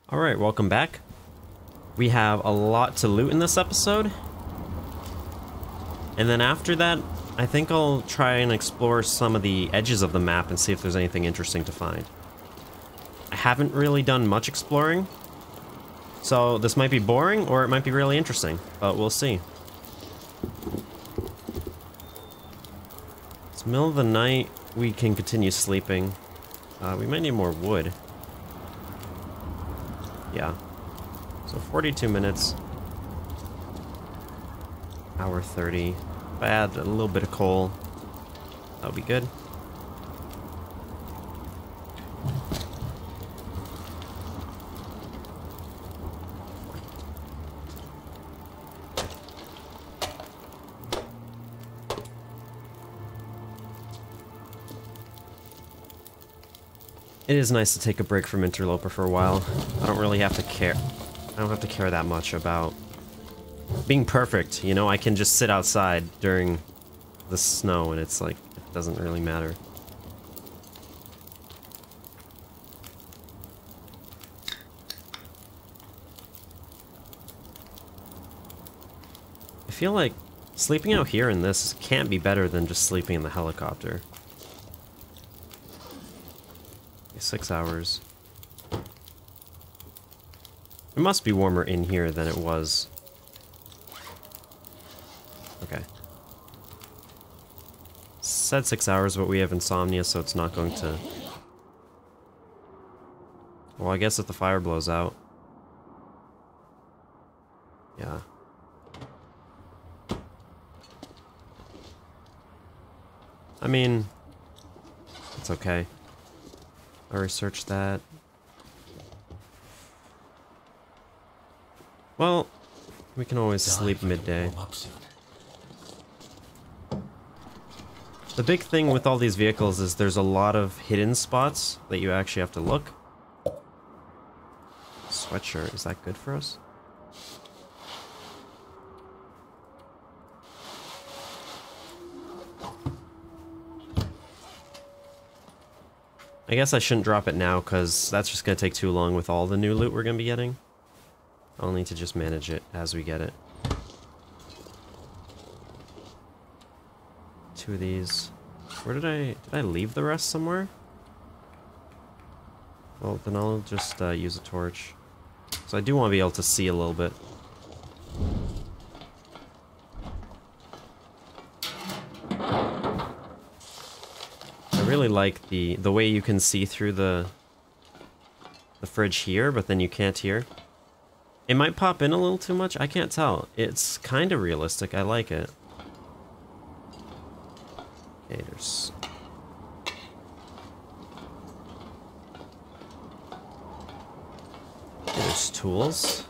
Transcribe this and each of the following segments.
Alright, welcome back. We have a lot to loot in this episode. And then after that, I think I'll try and explore some of the edges of the map and see if there's anything interesting to find. I haven't really done much exploring, so this might be boring or it might be really interesting, but we'll see. It's the middle of the night, we can continue sleeping. We might need more wood. Yeah. So 42 minutes. Hour 30. If I add a little bit of coal, that'll be good. It is nice to take a break from Interloper for a while. I don't really have to care. I don't have to care that much about being perfect, you know? I can just sit outside during the snow and it's like, it doesn't really matter. I feel like sleeping out here in this can't be better than just sleeping in the helicopter. 6 hours. It must be warmer in here than it was. Okay. Said 6 hours, but we have insomnia, so it's not going to... Well, I guess if the fire blows out. Yeah. I mean, it's okay. I researched that. Well, we can always sleep midday. The big thing with all these vehicles is there's a lot of hidden spots that you actually have to look. Sweatshirt, is that good for us? I guess I shouldn't drop it now, because that's just going to take too long with all the new loot we're going to be getting. I'll need to just manage it as we get it. 2 of these. Where did I leave the rest somewhere? Well, then I'll just use a torch. So I do want to be able to see a little bit. I really like the way you can see through the fridge here, but then you can't here. It might pop in a little too much, I can't tell. It's kind of realistic, I like it. Okay, there's... Okay, there's tools.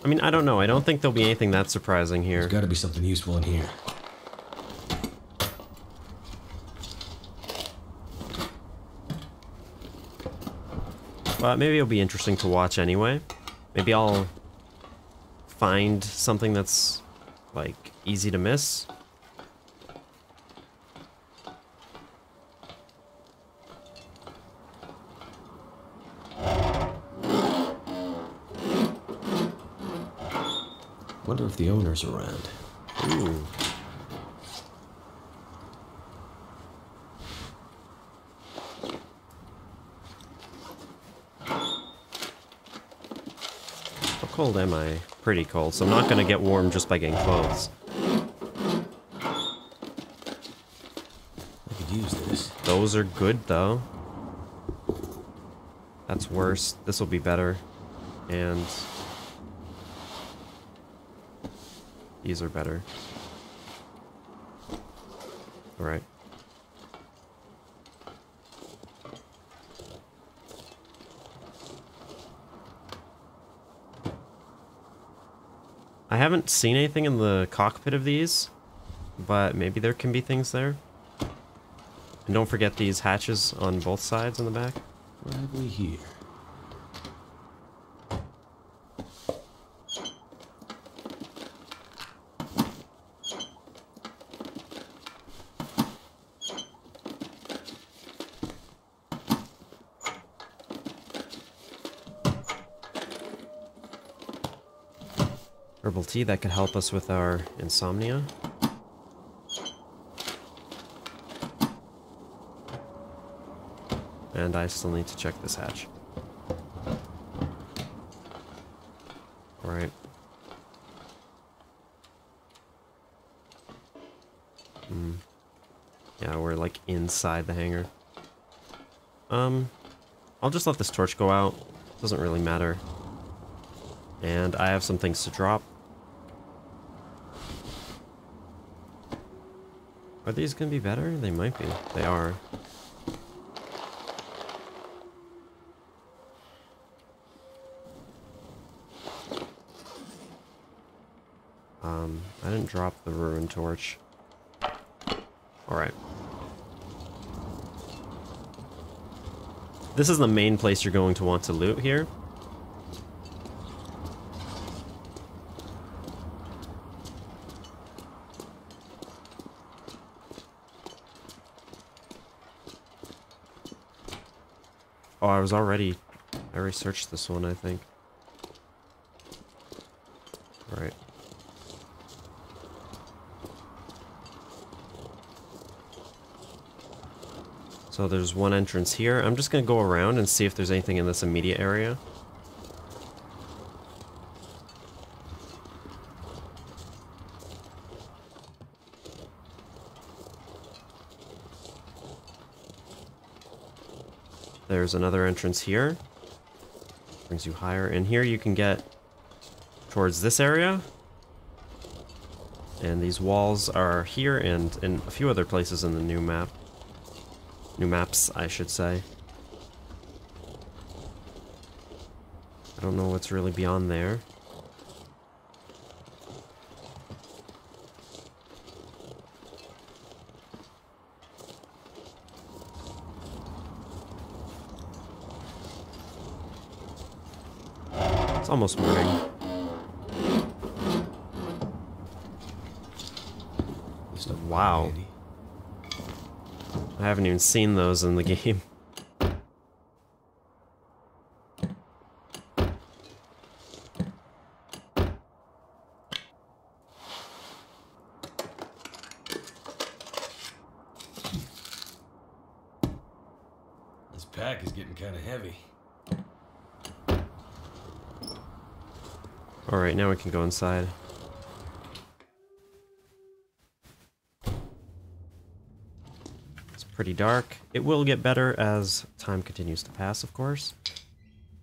I mean, I don't know, I don't think there'll be anything that surprising here. There's gotta be something useful in here. But maybe it'll be interesting to watch anyway. Maybe I'll find something that's, like, easy to miss. Wonder if the owner's around. Ooh. How cold am I? Pretty cold, so I'm not gonna get warm just by getting clothes. I could use this. Those are good, though. That's worse. This will be better. And... these are better. Alright. I haven't seen anything in the cockpit of these, but maybe there can be things there. And don't forget these hatches on both sides in the back. What have we here? Herbal tea that could help us with our insomnia. And I still need to check this hatch. Alright. Yeah, we're like inside the hangar. I'll just let this torch go out. Doesn't really matter. And I have some things to drop. Are these gonna be better? They might be. They are. I didn't drop the ruined torch. Alright. This is the main place you're going to want to loot here. Oh, I already searched this one, I think. Right. So there's one entrance here. I'm just gonna go around and see if there's anything in this immediate area. There's another entrance here. Brings you higher. And here you can get towards this area. And these walls are here and in a few other places in the new map. New maps, I should say. I don't know what's really beyond there. It's almost morning. Wow. I haven't even seen those in the game. This pack is getting kind of heavy. Alright, now we can go inside. Pretty dark. It will get better as time continues to pass, of course.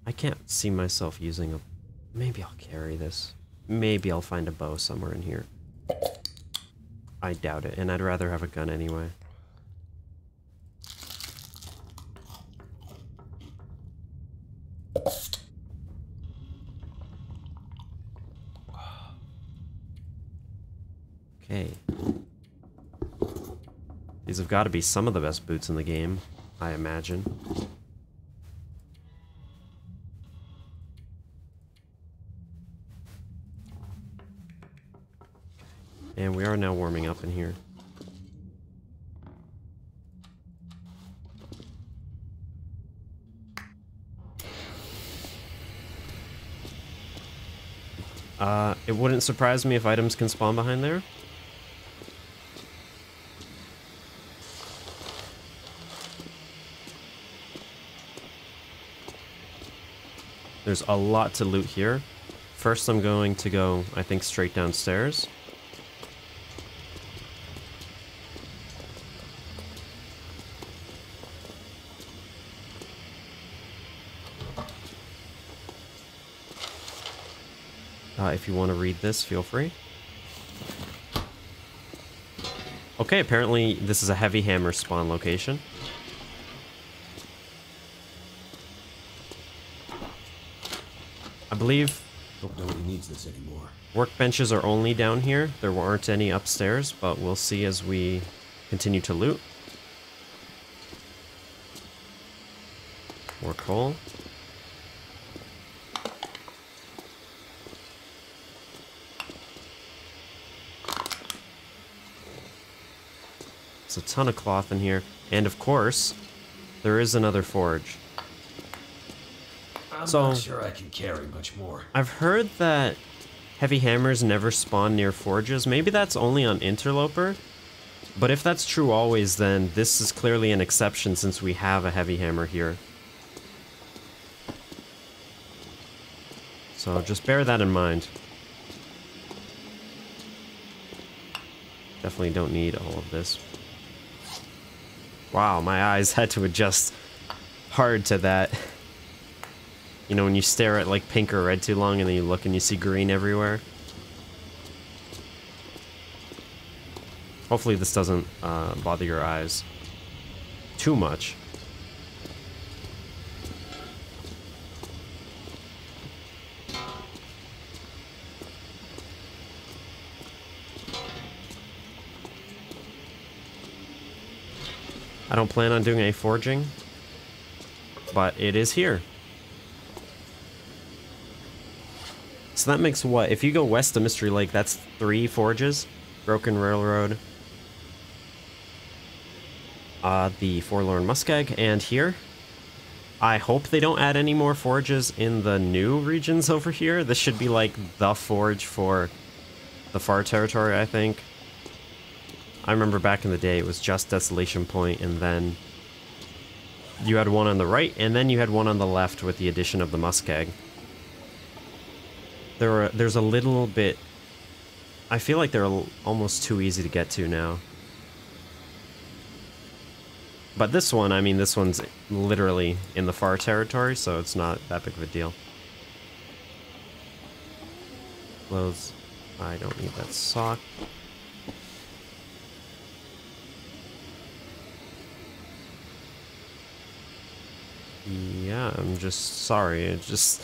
I can't see myself using a... Maybe I'll carry this. Maybe I'll find a bow somewhere in here. I doubt it, and I'd rather have a gun anyway. Okay. These have got to be some of the best boots in the game, I imagine. And we are now warming up in here. It wouldn't surprise me if items can spawn behind there. There's a lot to loot here. First, I'm going to go, I think, straight downstairs. If you want to read this, feel free. Okay, apparently this is a heavy hammer spawn location. I believe Hope nobody needs this anymore. workbenches are only down here. There aren't any upstairs, but we'll see as we continue to loot. More coal. There's a ton of cloth in here. And of course, there is another forge. I'm not sure I can carry much more. I've heard that heavy hammers never spawn near forges. Maybe that's only on Interloper. But if that's true always, then this is clearly an exception since we have a heavy hammer here. So just bear that in mind. Definitely don't need all of this. Wow, my eyes had to adjust hard to that. You know, when you stare at like pink or red too long and then you look and you see green everywhere. Hopefully this doesn't bother your eyes too much. I don't plan on doing any forging, but it is here. So that makes what? If you go west of Mystery Lake, that's 3 forges. Broken Railroad, the Forlorn Muskeg, and here. I hope they don't add any more forges in the new regions over here. This should be like the forge for the Far Territory, I think. I remember back in the day, it was just Desolation Point, and then you had one on the right, and then you had one on the left with the addition of the Muskeg. There's a little bit... I feel like they're almost too easy to get to now. But this one, I mean, this one's literally in the Far Territory, so it's not that big of a deal. Clothes. I don't need that sock. Yeah, I'm just sorry. It just...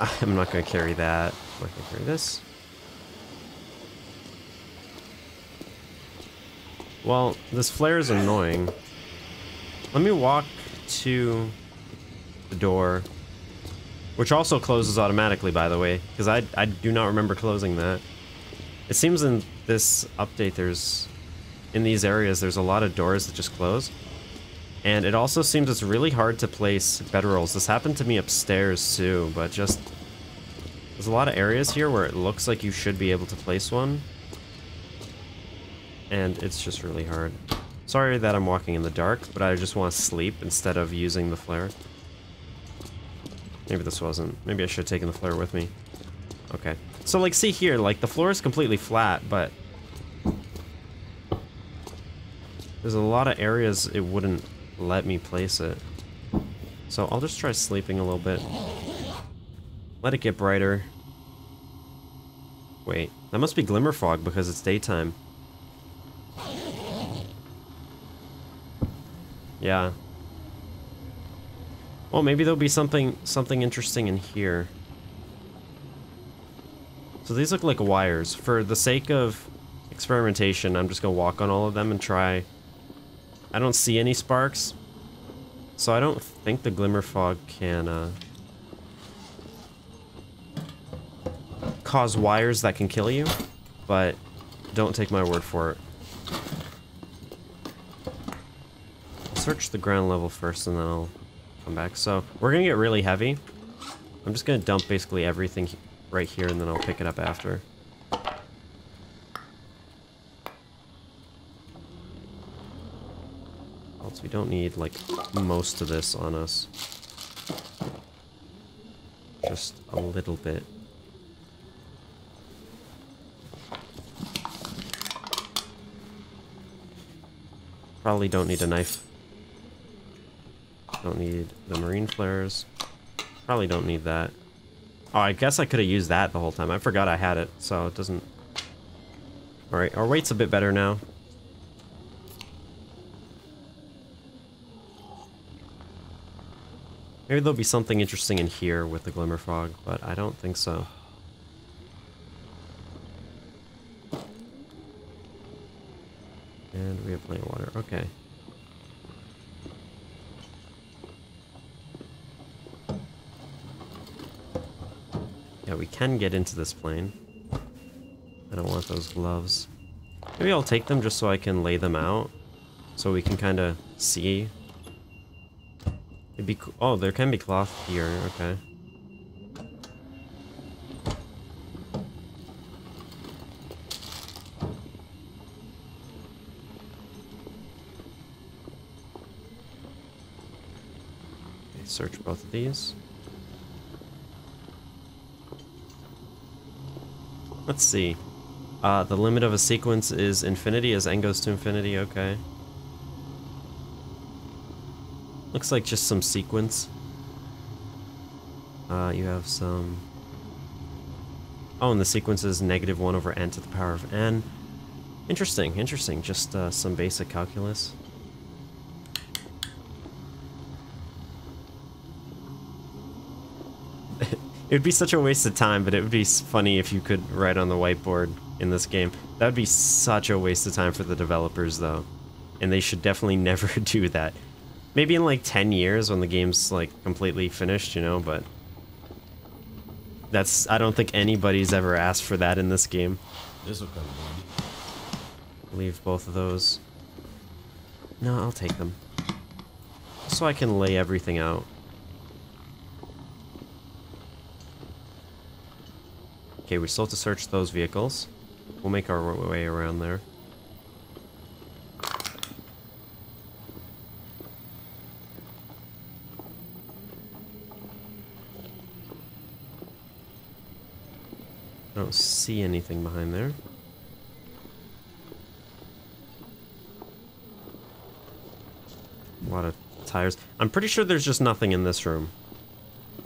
I'm not going to carry that. I'm not going to carry this. Well, this flare is annoying. Let me walk to the door, which also closes automatically, by the way, because I do not remember closing that. It seems in this update in these areas, there's a lot of doors that just close. And it also seems it's really hard to place bedrolls. This happened to me upstairs too, but just... There's a lot of areas here where it looks like you should be able to place one. And it's just really hard. Sorry that I'm walking in the dark, but I just want to sleep instead of using the flare. Maybe this wasn't. Maybe I should have taken the flare with me. Okay. So, like, see here, like, the floor is completely flat, but... There's a lot of areas it wouldn't let me place it. So I'll just try sleeping a little bit. Let it get brighter. Wait, that must be glimmer fog because it's daytime. Yeah. Well, maybe there'll be something interesting in here. So these look like wires. For the sake of experimentation, I'm just gonna walk on all of them and try. I don't see any sparks, so I don't think the glimmer fog can cause wires that can kill you, but don't take my word for it. I'll search the ground level first and then I'll come back. So we're gonna get really heavy. I'm just gonna dump basically everything right here and then I'll pick it up after. We don't need, like, most of this on us. Just a little bit. Probably don't need a knife. Don't need the marine flares. Probably don't need that. Oh, I guess I could have used that the whole time. I forgot I had it, so it doesn't... Alright, our weight's a bit better now. Maybe there'll be something interesting in here with the glimmer fog, but I don't think so. And we have plenty of water. Okay. Yeah, we can get into this plane. I don't want those gloves. Maybe I'll take them just so I can lay them out. So we can kind of see. It'd be cool. Oh, there can be cloth here. Okay. Search both of these. Let's see. The limit of a sequence is infinity as n goes to infinity. Okay. Looks like just some sequence. You have some... Oh, and the sequence is -1 over n to the power of n. Interesting, interesting. Just some basic calculus. It would be such a waste of time, but it would be funny if you could write on the whiteboard in this game. That would be such a waste of time for the developers, though. And they should definitely never do that. Maybe in like 10 years when the game's like completely finished, you know, but... That's... I don't think anybody's ever asked for that in this game. This'll come handy. Leave both of those. No, I'll take them. So I can lay everything out. Okay, we still have to search those vehicles. We'll make our way around there. I don't see anything behind there. A lot of tires. I'm pretty sure there's just nothing in this room.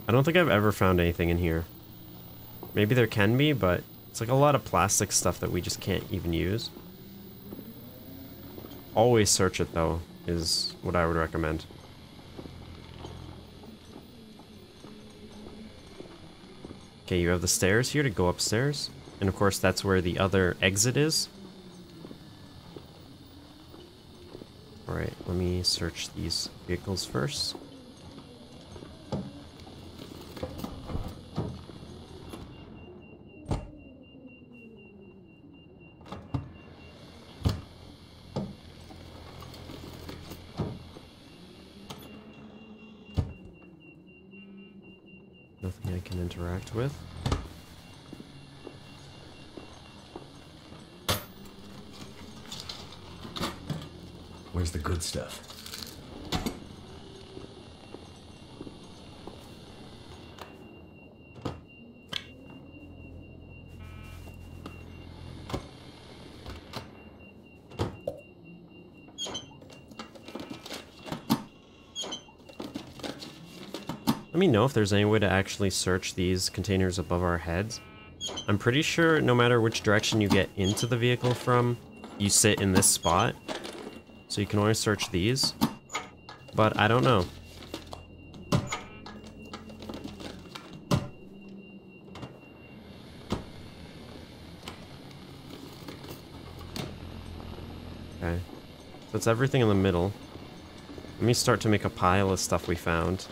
I don't think I've ever found anything in here. Maybe there can be, but it's like a lot of plastic stuff that we just can't even use. Always search it, though, is what I would recommend. Okay, you have the stairs here to go upstairs. And of course, that's where the other exit is. Alright, let me search these vehicles first. Nothing I can interact with. Where's the good stuff? Let me know if there's any way to actually search these containers above our heads. I'm pretty sure no matter which direction you get into the vehicle from, you sit in this spot. So you can always search these. But I don't know. Okay. So it's everything in the middle. Let me start to make a pile of stuff we found.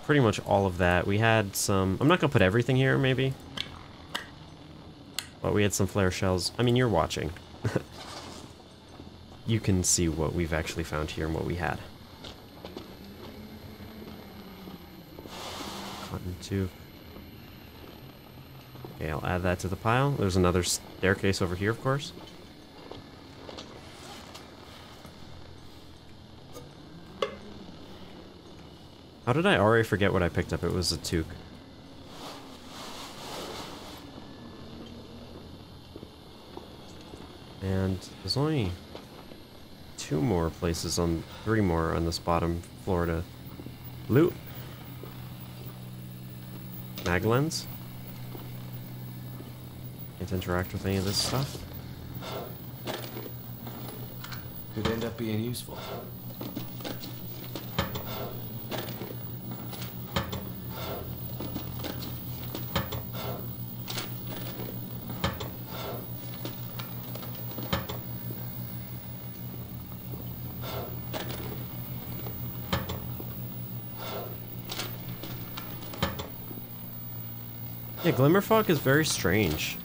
Pretty much all of that. We had some... I'm not gonna put everything here, maybe. But we had some flare shells. I mean, you're watching. You can see what we've actually found here and what we had. Cotton tube. Okay, I'll add that to the pile. There's another staircase over here, of course. How did I already forget what I picked up? It was a toque. And there's only 2 more places on... 3 more on this bottom floor to loot. Mag lens. Can't interact with any of this stuff. Could end up being useful. Yeah, Glimmer Fog is very strange.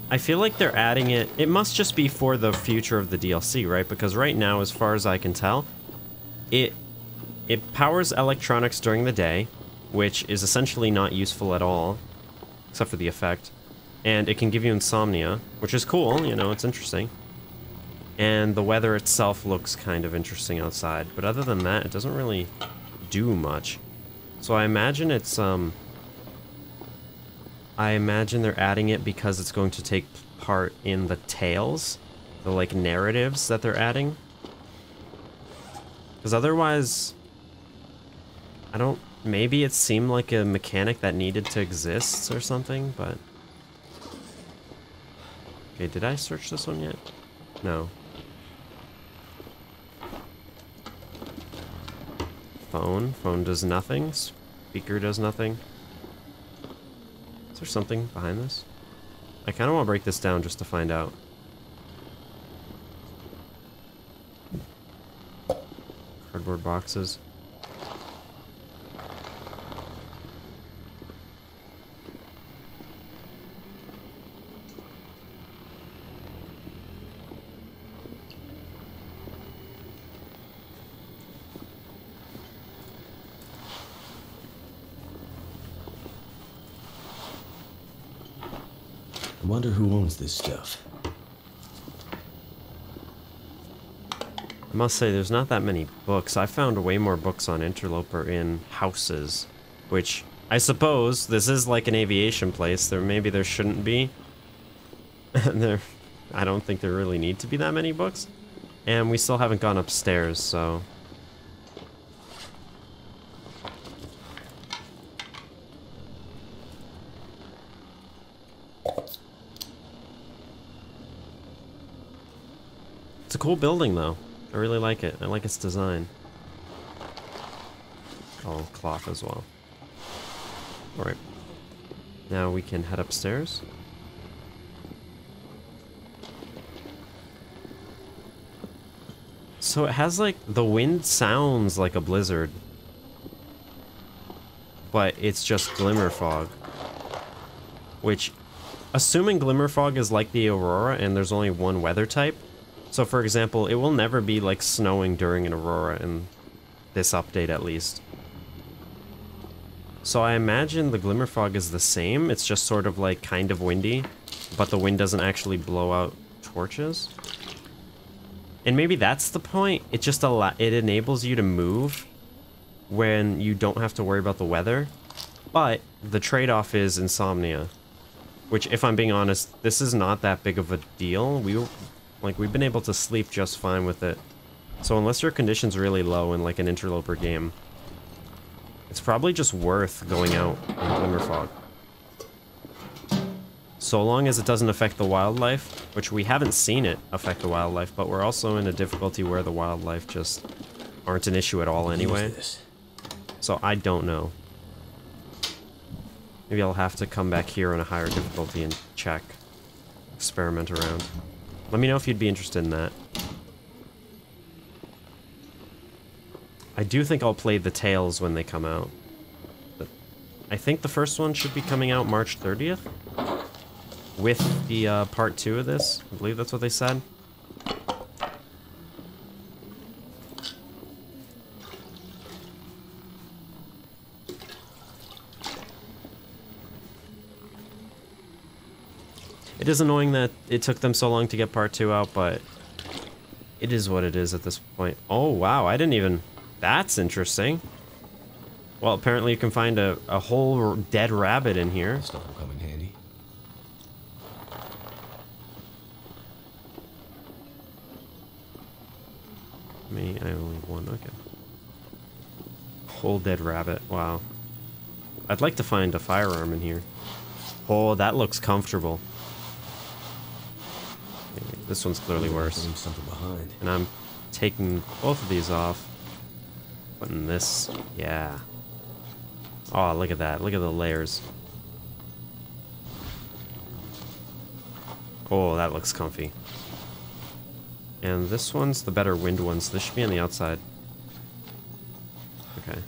I feel like they're adding it... It must just be for the future of the DLC, right? Because right now, as far as I can tell, it powers electronics during the day, which is essentially not useful at all, except for the effect. And it can give you insomnia, which is cool, you know, it's interesting. And the weather itself looks kind of interesting outside, but other than that, it doesn't really do much. So I imagine it's, I imagine they're adding it because it's going to take part in the tales, the, like, narratives that they're adding. Because otherwise, I don't, maybe it seemed like a mechanic that needed to exist or something, but... Okay, did I search this one yet? No. Phone does nothing. Speaker does nothing. Is there something behind this? I kind of want to break this down just to find out. Cardboard boxes. I wonder who owns this stuff. I must say, there's not that many books. I found way more books on Interloper in houses, which I suppose this is like an aviation place. Maybe there shouldn't be. I don't think there really need to be that many books. And we still haven't gone upstairs, so... It's a cool building, though. I really like it. I like its design. Oh, cloth as well. Alright. Now we can head upstairs. So it has, like, the wind sounds like a blizzard. But it's just glimmer fog. Which, assuming glimmer fog is like the aurora and there's only one weather type. So, for example, it will never be, like, snowing during an aurora in this update, at least. So I imagine the glimmer fog is the same. It's just sort of, like, kind of windy, but the wind doesn't actually blow out torches. And maybe that's the point. It just it enables you to move when you don't have to worry about the weather. But the trade-off is insomnia. Which, if I'm being honest, this is not that big of a deal. We've been able to sleep just fine with it. So unless your condition's really low in, like, an interloper game, it's probably just worth going out in glimmer fog. So long as it doesn't affect the wildlife, which we haven't seen it affect the wildlife, but we're also in a difficulty where the wildlife just aren't an issue at all anyway. So I don't know. Maybe I'll have to come back here on a higher difficulty and check. Experiment around. Let me know if you'd be interested in that. I do think I'll play the Tales when they come out. But I think the first one should be coming out March 30th. With the part 2 of this. I believe that's what they said. It is annoying that it took them so long to get part 2 out, but it is what it is at this point. Oh, wow, I didn't even... That's interesting. Well, apparently you can find a whole dead rabbit in here. Stuff will come in handy. Me, I only have one, okay. Whole dead rabbit, wow. I'd like to find a firearm in here. Oh, that looks comfortable. This one's clearly worse. Something behind. And I'm taking both of these off. Putting this, yeah. Oh, look at that. Look at the layers. Oh, that looks comfy. And this one's the better wind one, so this should be on the outside. Okay.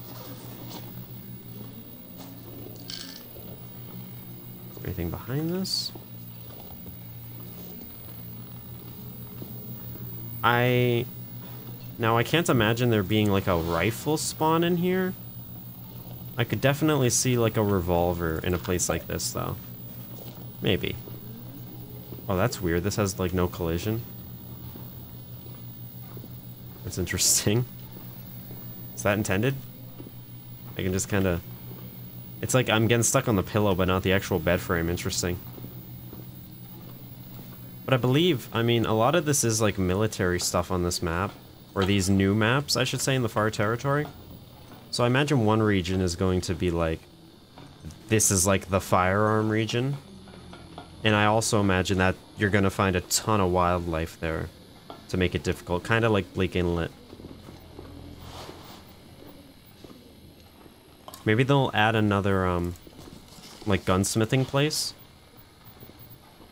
Anything behind this? Now I can't imagine there being like a rifle spawn in here. I could definitely see like a revolver in a place like this though. Maybe. Oh, that's weird. This has like no collision. That's interesting. Is that intended? I can just kind of... It's like I'm getting stuck on the pillow, but not the actual bed frame. Interesting. But I believe, I mean, a lot of this is like military stuff on this map. Or these new maps, I should say, in the Far Territory. So I imagine one region is going to be like... This is like the firearm region. And I also imagine that you're going to find a ton of wildlife there to make it difficult. Kind of like Bleak Inlet. Maybe they'll add another, like, gunsmithing place.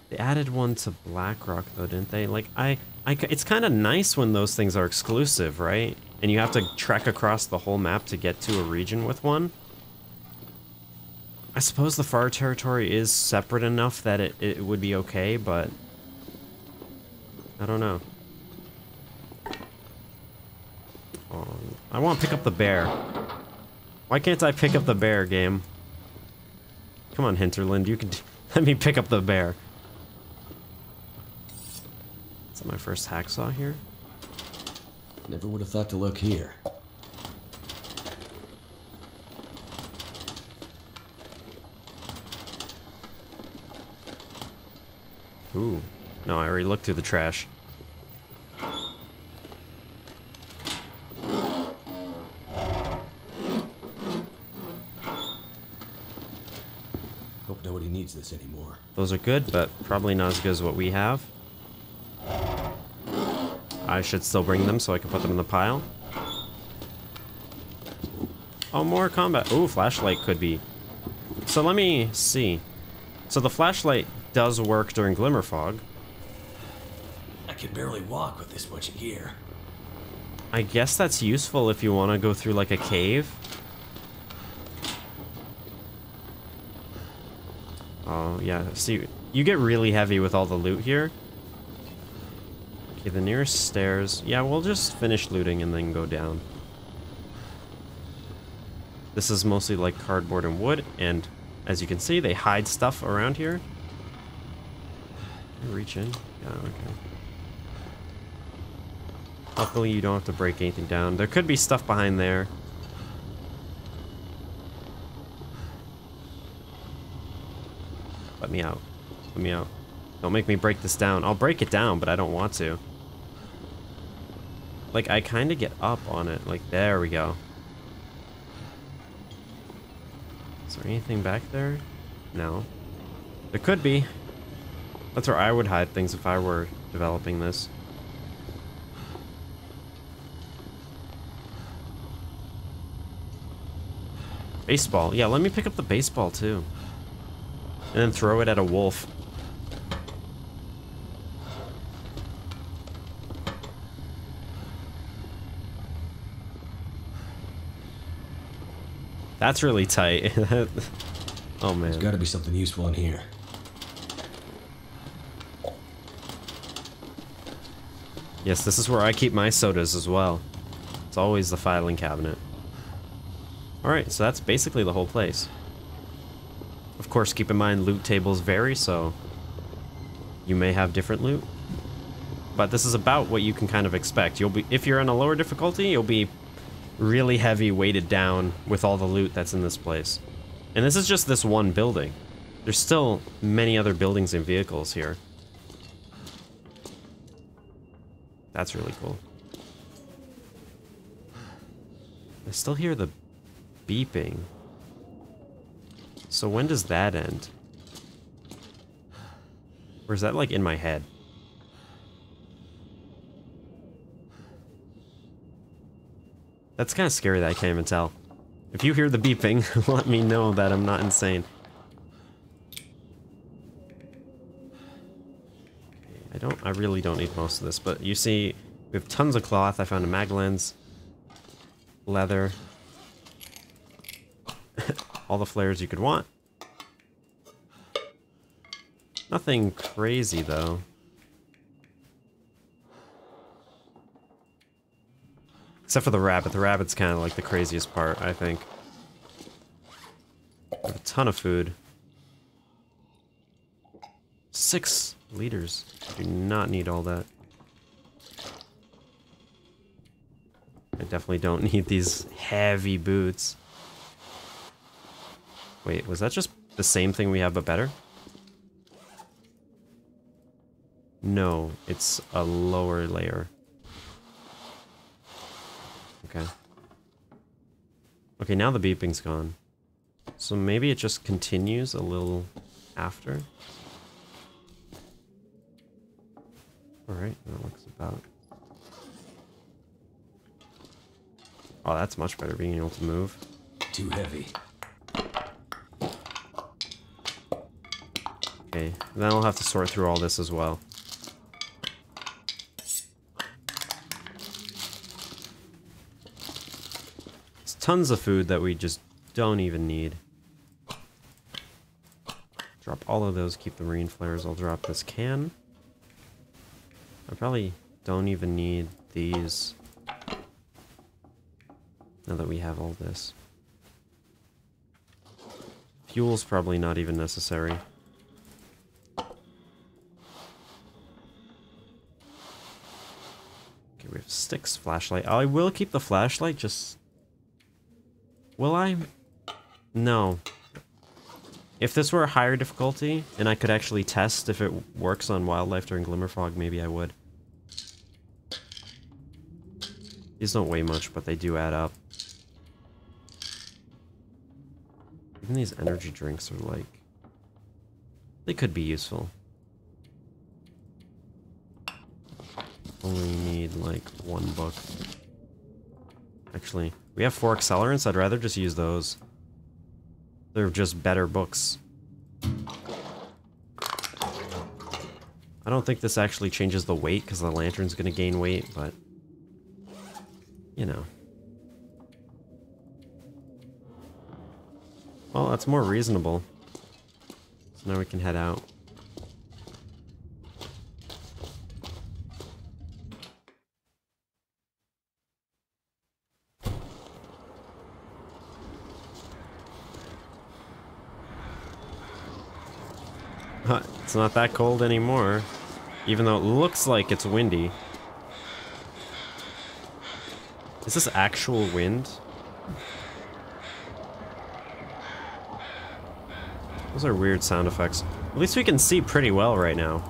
They added one to Blackrock, though, didn't they? Like, it's kind of nice when those things are exclusive, right? And you have to trek across the whole map to get to a region with one. I suppose the Far Territory is separate enough that it would be okay, but... I don't know. Oh, I want to pick up the bear. Why can't I pick up the bear, game? Come on, Hinterland, you can let me pick up the bear. Is that my first hacksaw here? Never would have thought to look here. Ooh. No, I already looked through the trash. Hope nobody needs this anymore. Those are good, but probably not as good as what we have. I should still bring them so I can put them in the pile. Oh, more combat. Ooh, flashlight could be. So let me see. So the flashlight does work during glimmer fog. I can barely walk with this much gear. I guess that's useful if you want to go through like a cave. Oh, yeah. See, you get really heavy with all the loot here. Okay, the nearest stairs. Yeah, we'll just finish looting and then go down. This is mostly like cardboard and wood, and as you can see, they hide stuff around here. Reach in. Yeah, okay. Luckily, you don't have to break anything down. There could be stuff behind there. Let me out. Let me out. Don't make me break this down. I'll break it down, but I don't want to. Like, I kind of get up on it. Like, there we go. Is there anything back there? No. There could be. That's where I would hide things if I were developing this. Baseball. Yeah, let me pick up the baseball, too. And then throw it at a wolf. That's really tight. Oh, man. There's got to be something useful in here. Yes, this is where I keep my sodas as well. It's always the filing cabinet. Alright, so that's basically the whole place. Of course, keep in mind loot tables vary, so you may have different loot. But this is about what you can kind of expect. You'll be, if you're in a lower difficulty, you'll be really heavy weighted down with all the loot that's in this place. And this is just this one building. There's still many other buildings and vehicles here. That's really cool. I still hear the beeping. So when does that end? Or is that like in my head? That's kind of scary that I can't even tell. If you hear the beeping, let me know that I'm not insane. I really don't need most of this, but you see, we have tons of cloth. I found a mag lens, leather, all the flares you could want. Nothing crazy, though. Except for the rabbit. The rabbit's kind of like the craziest part, I think. I have a ton of food. 6 liters. Do not need all that. I definitely don't need these heavy boots. Wait, was that just the same thing we have but better? No, it's a lower layer. Okay. Okay, now the beeping's gone. So maybe it just continues a little after. Alright, that looks about... Oh, that's much better, being able to move. Too heavy. Okay, then I'll have to sort through all this as well. There's tons of food that we just don't even need. Drop all of those, keep the marine flares. I'll drop this can. I probably don't even need these. Now that we have all this. Fuel's probably not even necessary. Okay, we have sticks, flashlight. I will keep the flashlight, just... Will I? No. If this were a higher difficulty, and I could actually test if it works on wildlife during glimmer fog, maybe I would. These don't weigh much, but they do add up. Even these energy drinks are like... They could be useful. Only need like one book. Actually, we have 4 accelerants. I'd rather just use those. They're just better books. I don't think this actually changes the weight because the lantern's going to gain weight, but... You know. Well, that's more reasonable. So now we can head out. It's not that cold anymore, even though it looks like it's windy. Is this actual wind? Those are weird sound effects. At least we can see pretty well right now.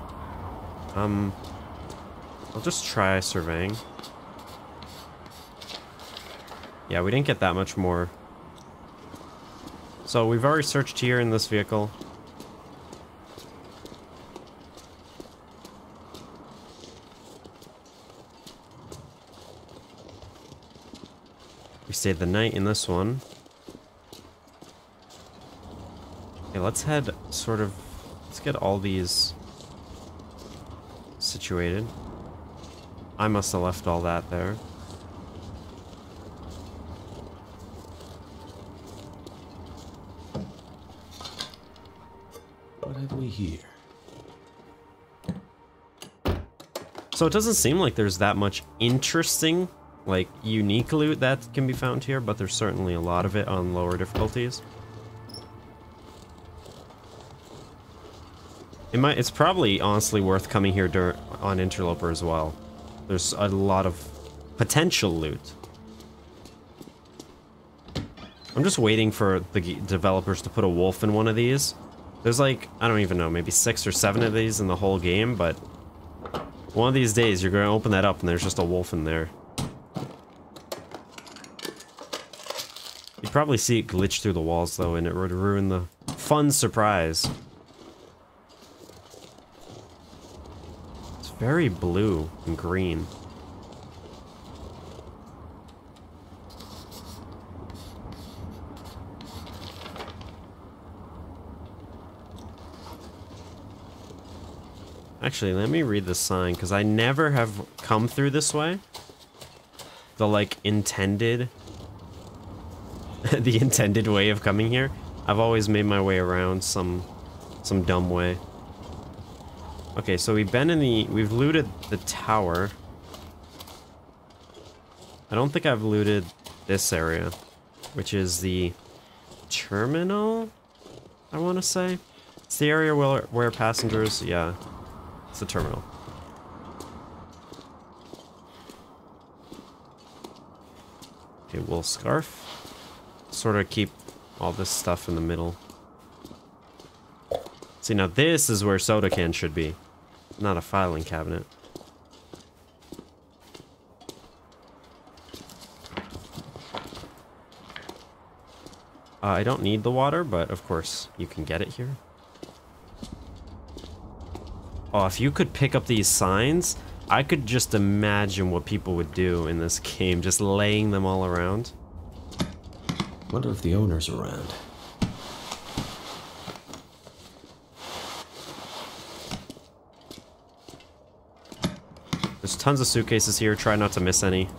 I'll just try surveying. Yeah, we didn't get that much more. So we've already searched here in this vehicle. We stayed the night in this one. Okay, let's head sort of... Let's get all these situated. I must have left all that there. What have we here? So it doesn't seem like there's that much interesting, like, unique loot that can be found here, but there's certainly a lot of it on lower difficulties. It's probably honestly worth coming here on Interloper as well. There's a lot of potential loot. I'm just waiting for the developers to put a wolf in one of these. There's like, I don't even know, maybe 6 or 7 of these in the whole game, but one of these days you're going to open that up and there's just a wolf in there. You'd probably see it glitch through the walls though, and it would ruin the fun surprise. It's very blue and green. Actually, let me read the sign, because I never have come through this way. The, like, intended... the intended way of coming here. I've always made my way around some dumb way. Okay, so we've been in the... We've looted the tower. I don't think I've looted this area, which is the terminal, I want to say. It's the area where passengers... Yeah. It's the terminal. A wool scarf. Sort of keep all this stuff in the middle. See, now this is where soda cans should be, not a filing cabinet. I don't need the water, but of course you can get it here. Oh, if you could pick up these signs, I could just imagine what people would do in this game, just laying them all around. Wonder if the owner's around. There's tons of suitcases here, try not to miss any.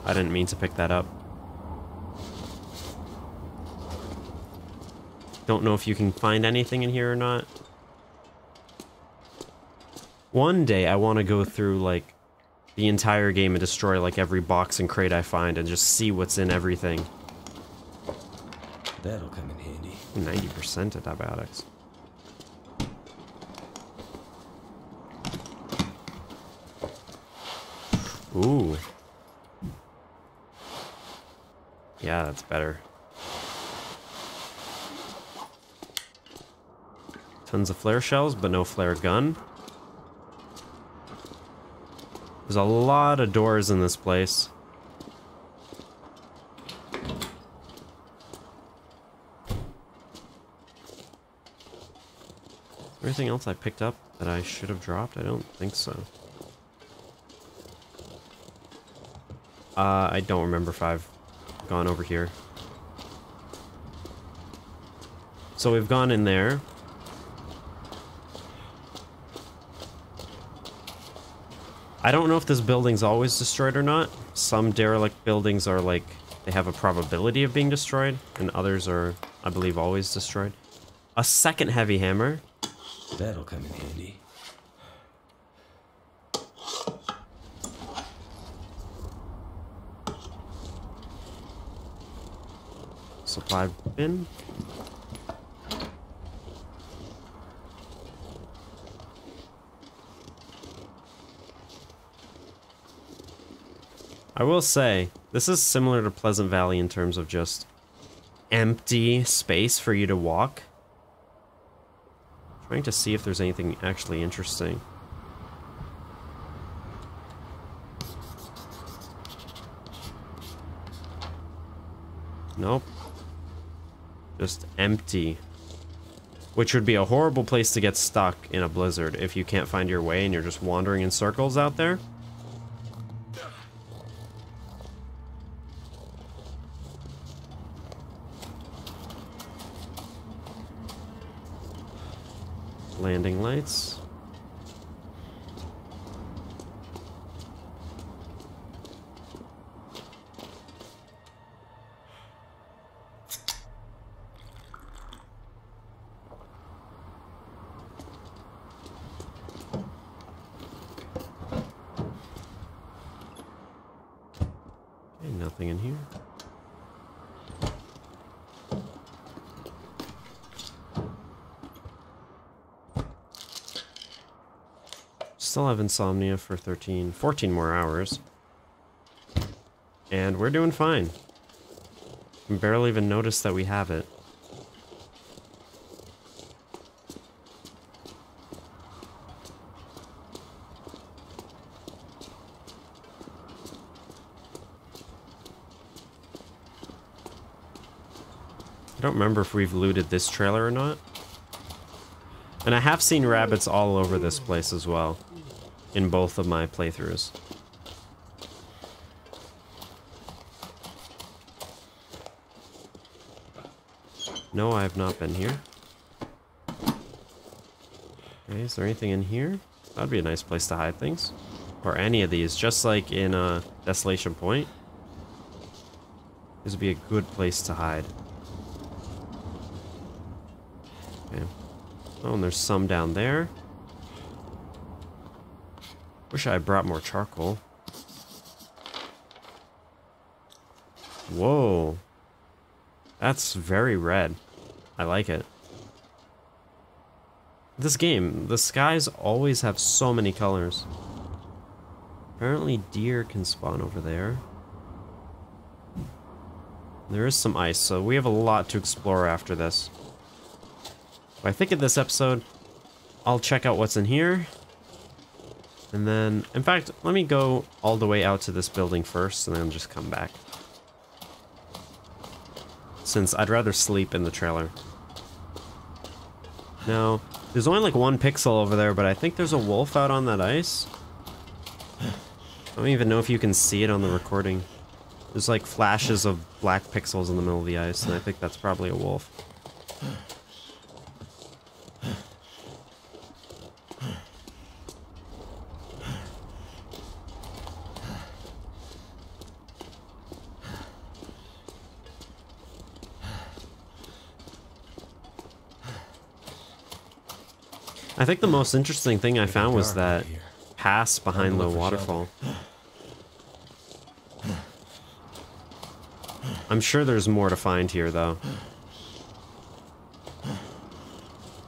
I didn't mean to pick that up. Don't know if you can find anything in here or not. One day I want to go through like the entire game and destroy like every box and crate I find and just see what's in everything. That'll come in handy. 90% antibiotics. Ooh. Yeah, that's better. Tons of flare shells, but no flare gun. There's a lot of doors in this place. Anything else I picked up that I should have dropped? I don't think so. I don't remember if I've gone over here. So we've gone in there. I don't know if this building's always destroyed or not. Some derelict buildings are like, they have a probability of being destroyed, and others are, I believe, always destroyed. A second heavy hammer. That'll come in handy. Supply bin. I will say, this is similar to Pleasant Valley in terms of just empty space for you to walk. Trying to see if there's anything actually interesting. Nope. Just empty. Which would be a horrible place to get stuck in a blizzard if you can't find your way and you're just wandering in circles out there. Landing lights. Okay, nothing in here. Still have insomnia for 14 more hours. And we're doing fine. Can barely even notice that we have it. I don't remember if we've looted this trailer or not. And I have seen rabbits all over this place as well. In both of my playthroughs. No, I have not been here. Okay, is there anything in here? That'd be a nice place to hide things. Or any of these, just like in Desolation Point. This would be a good place to hide. Okay. Oh, and there's some down there. Wish I brought more charcoal. Whoa. That's very red. I like it. This game, the skies always have so many colors. Apparently deer can spawn over there. There is some ice, so we have a lot to explore after this. But I think in this episode, I'll check out what's in here. And then, in fact, let me go all the way out to this building first, and then just come back. Since I'd rather sleep in the trailer. Now, there's only like 1 pixel over there, but I think there's a wolf out on that ice. I don't even know if you can see it on the recording. There's like flashes of black pixels in the middle of the ice, and I think that's probably a wolf. I think the most interesting thing I found was that pass behind the waterfall. I'm sure there's more to find here, though.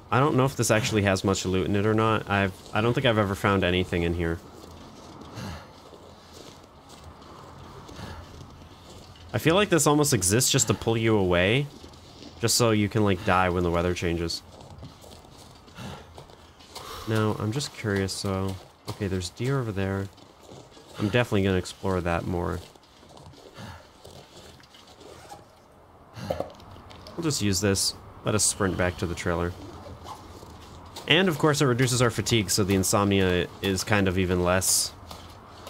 I don't know if this actually has much loot in it or not. I don't think I've ever found anything in here. I feel like this almost exists just to pull you away, just so you can like die when the weather changes. Now, I'm just curious, so... Okay, there's deer over there. I'm definitely gonna explore that more. We'll just use this. Let us sprint back to the trailer. And, of course, it reduces our fatigue, so the insomnia is kind of even less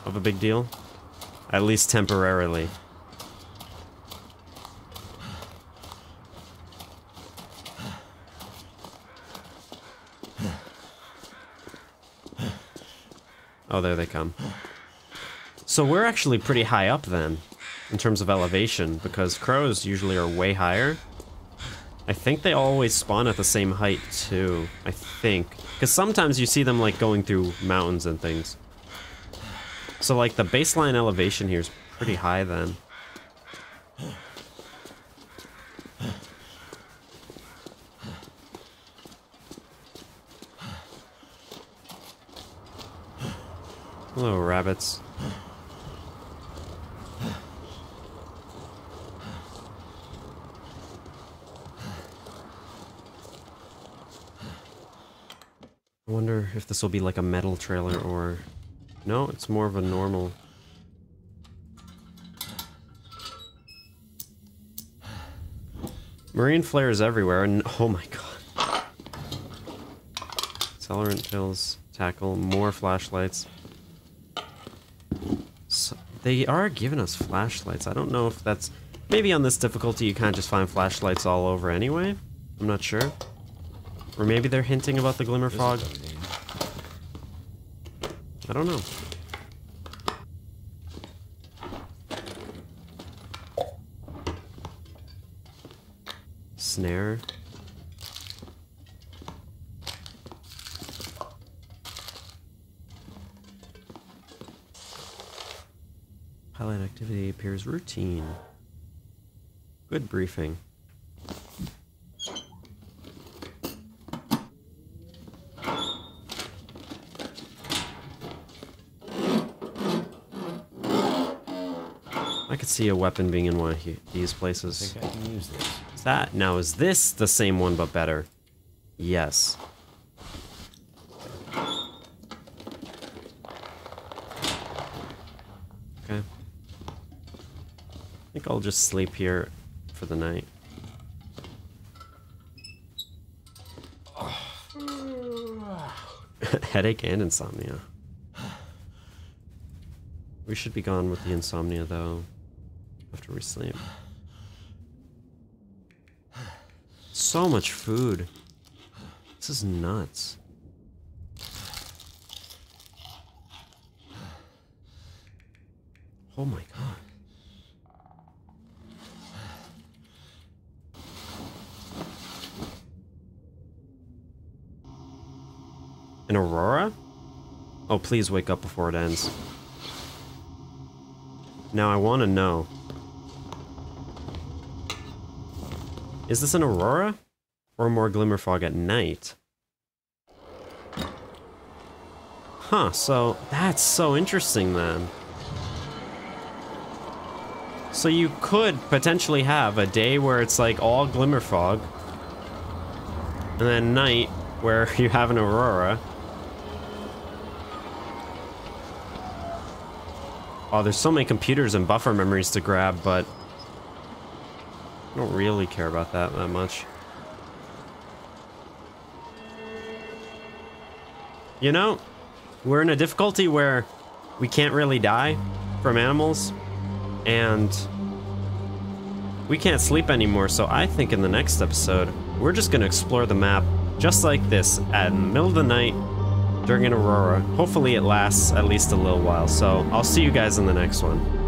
of a big deal. At least temporarily. Oh, there they come. So we're actually pretty high up then, in terms of elevation, because crows usually are way higher. I think they always spawn at the same height too, I think. Because sometimes you see them like going through mountains and things. So like the baseline elevation here is pretty high then. Hello, rabbits. I wonder if this will be like a metal trailer or... No, it's more of a normal... Marine flares everywhere, and oh my god. Accelerant pills, tackle, more flashlights. So they are giving us flashlights. I don't know if that's... Maybe on this difficulty you can't just find flashlights all over anyway. I'm not sure. Or maybe they're hinting about the glimmer fog. I don't know. Snare. Pilot activity appears routine. Good briefing. I could see a weapon being in one of these places. I think I can use this. Is this the same one but better? Yes. Okay. I think I'll just sleep here for the night. Headache and insomnia. We should be gone with the insomnia though, after we sleep. So much food. This is nuts. Oh my god. An aurora? Oh, please wake up before it ends. Now I want to know. Is this an aurora? Or more glimmer fog at night? Huh, so that's so interesting then. So you could potentially have a day where it's like all glimmer fog, and then night where you have an aurora. Oh, there's so many computers and buffer memories to grab, but I don't really care about that much. You know, we're in a difficulty where we can't really die from animals, and we can't sleep anymore, so I think in the next episode, we're just gonna explore the map just like this at the middle of the night during an aurora. Hopefully it lasts at least a little while, so I'll see you guys in the next one.